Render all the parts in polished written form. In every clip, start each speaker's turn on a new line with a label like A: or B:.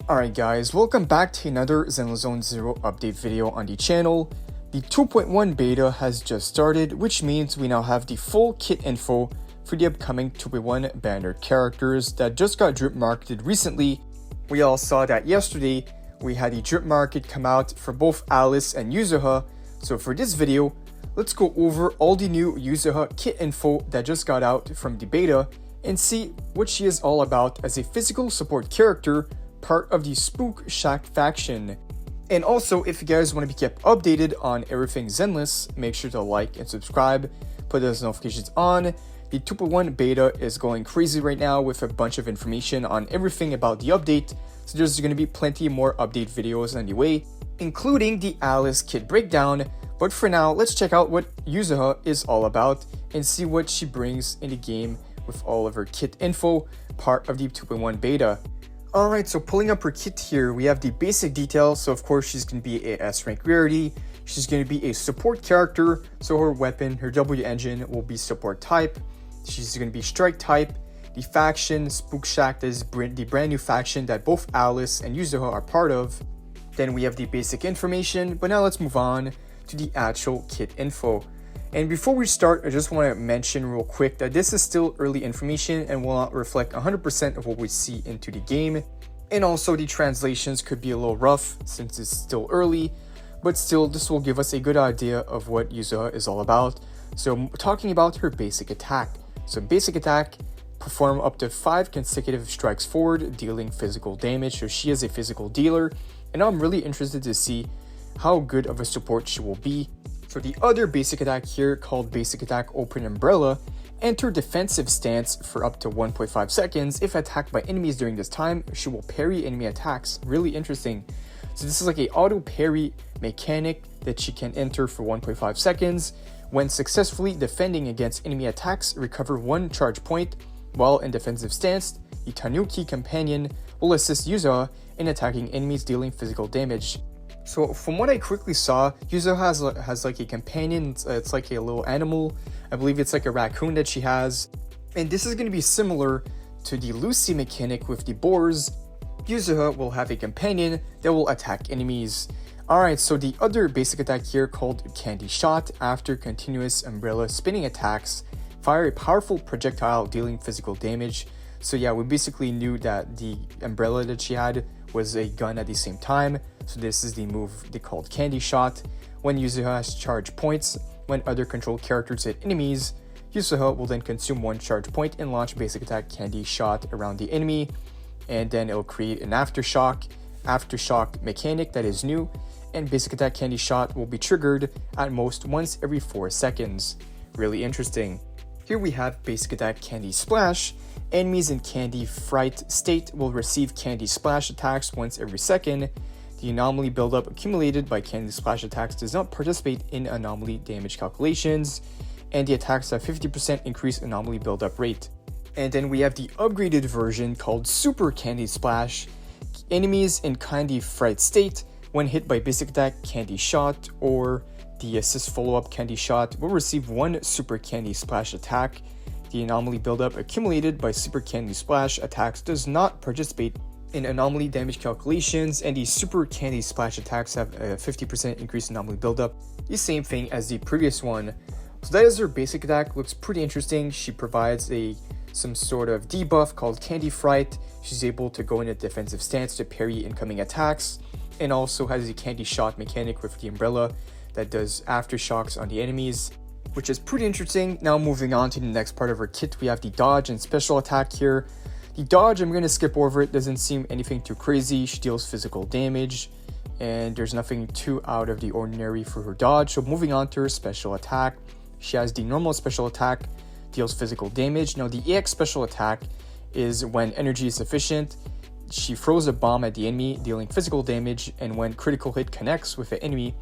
A: Alright guys, welcome back to another Zenless Zone 0 update video on the channel. The 2.1 beta has just started, which means we now have the full kit info for the upcoming 2.1 banner characters that just got drip marketed recently. We all saw that yesterday. We had the drip market come out for both Alice and Yuzuha. So for this video, let's go over all the new Yuzuha kit info that just got out from the beta and see what she is all about as a physical support character, part of the Spook Shack faction. And also, if you guys want to be kept updated on everything Zenless, make sure to like and subscribe, put those notifications on. The 2.1 beta is going crazy right now with a bunch of information on everything about the update, so there's going to be plenty more update videos on the way, including the Alice kit breakdown. But for now, let's check out what Yuzuha is all about and see what she brings in the game with all of her kit info, part of the 2.1 beta. Alright, so pulling up her kit here, we have the basic details. So of course she's going to be a S rank rarity. She's going to be a support character, so her weapon, her W engine will be support type. She's going to be strike type. The faction, Spook Shack, is the brand new faction that both Alice and Yuzuha are part of. Then we have the basic information, but now let's move on to the actual kit info. And before we start, I just want to mention real quick that this is still early information and will not reflect 100% of what we see into the game. And also the translations could be a little rough since it's still early, but still this will give us a good idea of what Yuzuha is all about. So talking about her basic attack. So basic attack, perform up to 5 consecutive strikes forward, dealing physical damage. So she is a physical dealer, and I'm really interested to see how good of a support she will be. So the other basic attack here, called basic attack open umbrella, enter defensive stance for up to 1.5 seconds. If attacked by enemies during this time, she will parry enemy attacks. Really interesting. So this is like a auto parry mechanic that she can enter for 1.5 seconds. When successfully defending against enemy attacks, recover 1 charge point. While in defensive stance, the Tanuki companion will assist Yuzuha in attacking enemies dealing physical damage. So from what I quickly saw, Yuzuha has like a companion. It's like a little animal. I believe it's like a raccoon that she has. And this is going to be similar to the Lucy mechanic with the boars. Yuzuha will have a companion that will attack enemies. Alright, so the other basic attack here, called Candy Shot, after continuous umbrella spinning attacks, fire a powerful projectile dealing physical damage. So yeah, we basically knew that the umbrella that she had was a gun at the same time. So this is the move they called Candy Shot. When Yuzuha has charge points, when other controlled characters hit enemies, Yuzuha will then consume 1 charge point and launch basic attack Candy Shot around the enemy, and then it'll create an aftershock mechanic that is new, and basic attack Candy Shot will be triggered at most once every 4 seconds. Really interesting. Here we have basic attack Candy Splash. Enemies in Candy Fright state will receive Candy Splash attacks once every second. The anomaly buildup accumulated by Candy Splash attacks does not participate in anomaly damage calculations, and the attacks have 50% increased anomaly buildup rate. And then we have the upgraded version called Super Candy Splash. Enemies in Candy Fright state, when hit by basic attack Candy Shot or the assist follow-up Candy Shot, will receive 1 Super Candy Splash attack. The anomaly buildup accumulated by Super Candy Splash attacks does not participate in anomaly damage calculations, and the Super Candy Splash attacks have a 50% increased anomaly buildup, the same thing as the previous one. So that is her basic attack. Looks pretty interesting. She provides some sort of debuff called Candy Fright. She's able to go in a defensive stance to parry incoming attacks, and also has a Candy Shot mechanic with the umbrella that does aftershocks on the enemies, which is pretty interesting. Now moving on to the next part of her kit, we have the dodge and special attack here. The dodge, I'm going to skip over it, doesn't seem anything too crazy. She deals physical damage, and there's nothing too out of the ordinary for her dodge. So moving on to her special attack, she has the normal special attack, deals physical damage. Now the EX special attack is when energy is sufficient. She throws a bomb at the enemy, dealing physical damage, and when critical hit connects with the enemy,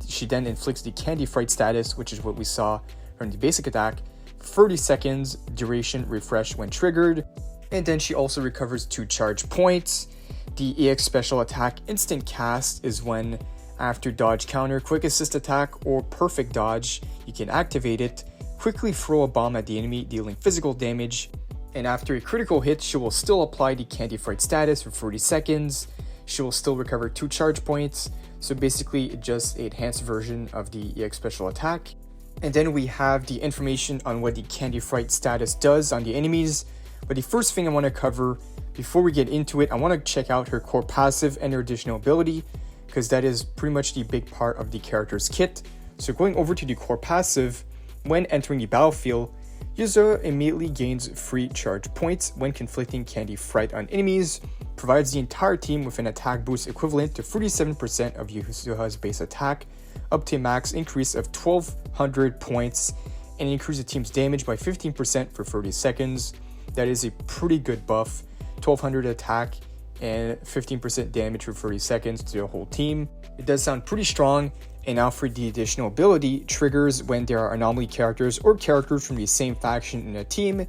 A: she then inflicts the Candy Fright status, which is what we saw from the basic attack. 30 seconds, duration refresh when triggered. And then she also recovers 2 charge points. The EX special attack instant cast is when, after dodge counter, quick assist attack, or perfect dodge, you can activate it, quickly throw a bomb at the enemy, dealing physical damage, and after a critical hit, she will still apply the Candy Fright status for 30 seconds. she will still recover 2 charge points. So basically just an enhanced version of the EX special attack. And then we have the information on what the Candy Fright status does on the enemies. But the first thing I want to cover before we get into it, I want to check out her core passive and her additional ability, because that is pretty much the big part of the character's kit. So going over to the core passive, when entering the battlefield, Yuzuha immediately gains free charge points when conflicting Candy Fright on enemies, provides the entire team with an attack boost equivalent to 37% of Yuzuha's base attack, up to a max increase of 1200 points, and increase the team's damage by 15% for 30 seconds. That is a pretty good buff, 1200 attack and 15% damage for 30 seconds to the whole team. It does sound pretty strong. And now for the additional ability, triggers when there are anomaly characters or characters from the same faction in a team.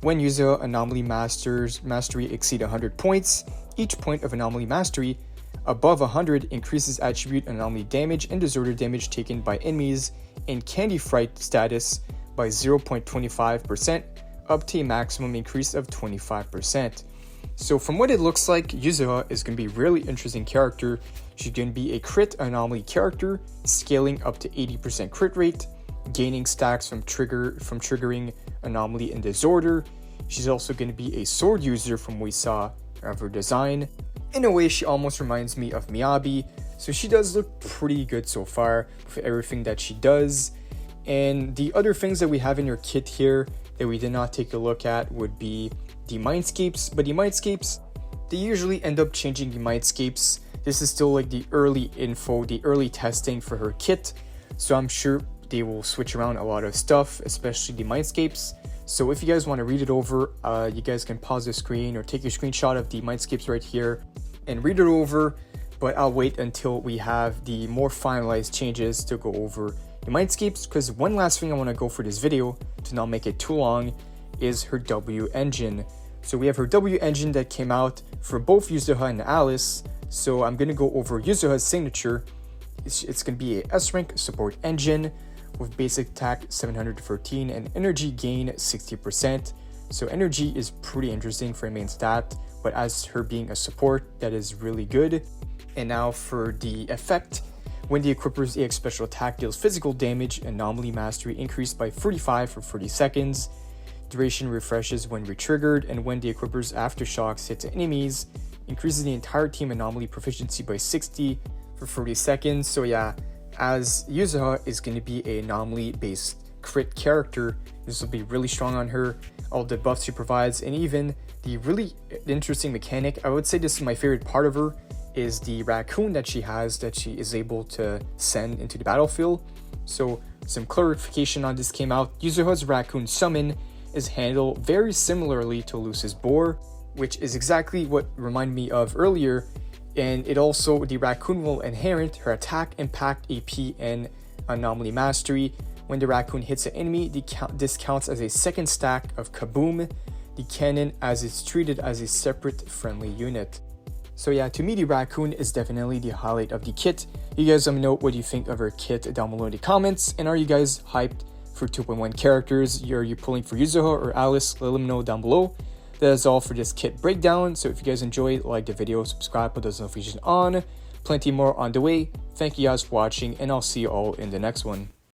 A: When Yuzuha anomaly mastery exceed 100 points, each point of anomaly mastery above 100 increases attribute anomaly damage and disorder damage taken by enemies in Candy Fright status by 0.25%, up to a maximum increase of 25%. So from what it looks like, Yuzuha is going to be a really interesting character. She's going to be a crit anomaly character, scaling up to 80% crit rate, gaining stacks from triggering anomaly and disorder. She's also going to be a sword user from what we saw of her design. In a way, she almost reminds me of Miyabi, so she does look pretty good so far for everything that she does. And the other things that we have in her kit here that we did not take a look at would be the mindscapes, but the mindscapes, they usually end up changing the mindscapes. This is still like the early info, the early testing for her kit, so I'm sure they will switch around a lot of stuff, especially the mindscapes. So if you guys want to read it over, you guys can pause the screen or take a screenshot of the mindscapes right here and read it over, but I'll wait until we have the more finalized changes to go over the mindscapes, because one last thing I want to go for this video, to not make it too long, is her W engine. So we have her W engine that came out for both Yuzuha and Alice. So I'm going to go over Yuzuha's signature. It's going to be a S-rank support engine with basic attack 713 and energy gain 60%. So energy is pretty interesting for a main stat, but as her being a support, that is really good. And now for the effect, when the equipper's EX special attack deals physical damage, anomaly mastery increased by 35 for 30 seconds. Duration refreshes when retriggered, and when the equipper's aftershocks hit enemies, increases the entire team anomaly proficiency by 60 for 30 seconds. So yeah, as Yuzuha is going to be an anomaly based crit character, this will be really strong on her. All the buffs she provides, and even the really interesting mechanic, I would say this is my favorite part of her, is the raccoon that she has that she is able to send into the battlefield. So some clarification on this came out. Yuzuha's raccoon summon is handled very similarly to Luce's boar, which is exactly what reminded me of earlier. And it also, the raccoon will inherit her attack, impact, AP, and anomaly mastery. When the raccoon hits an enemy, this counts as a second stack of Kaboom, the cannon, as it's treated as a separate friendly unit. So yeah, to me the raccoon is definitely the highlight of the kit. You guys let me know what you think of her kit down below in the comments, and are you guys hyped for 2.1 characters? Are you pulling for Yuzuha or Alice? Let them know down below. That is all for this kit breakdown. So if you guys enjoyed, like the video, subscribe, put those notifications on. Plenty more on the way. Thank you guys for watching, and I'll see you all in the next one.